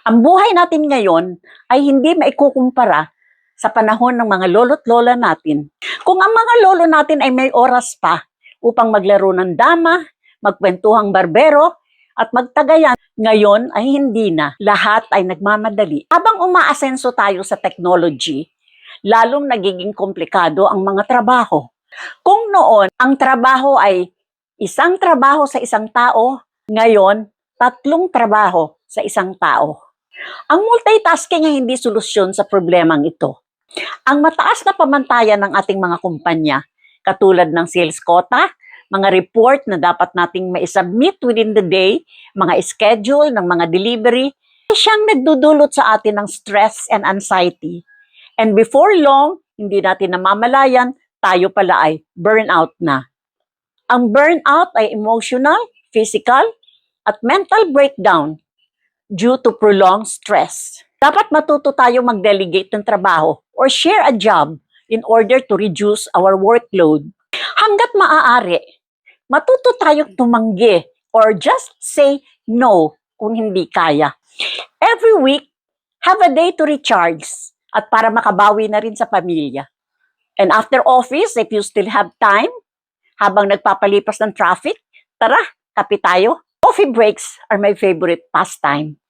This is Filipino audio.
Ang buhay natin ngayon ay hindi maikukumpara sa panahon ng mga lolo't lola natin. Kung ang mga lolo natin ay may oras pa upang maglaro ng dama, magkwentuhang barbero, at magtagayan, ngayon ay hindi na. Lahat ay nagmamadali. Habang umaasenso tayo sa technology, lalong nagiging komplikado ang mga trabaho. Kung noon, ang trabaho ay isang trabaho sa isang tao, ngayon, 3 trabaho sa isang tao. Ang multitasking ay hindi solusyon sa problemang ito. Ang mataas na pamantayan ng ating mga kumpanya, katulad ng sales quota, mga report na dapat nating maisubmit within the day, mga schedule ng mga delivery, ay siyang nagdudulot sa atin ng stress and anxiety. And before long, hindi natin namamalayan, tayo pala ay burnout na. Ang burnout ay emotional, physical, at mental breakdown due to prolonged stress. Dapat matuto tayo mag-delegate ng trabaho or share a job in order to reduce our workload. Hanggat maaari, matuto tayong tumanggi or just say no kung hindi kaya. Every week, have a day to recharge at para makabawi na rin sa pamilya. And after office, if you still have time, habang nagpapalipas ng traffic, tara, kape tayo. Coffee breaks are my favorite pastime.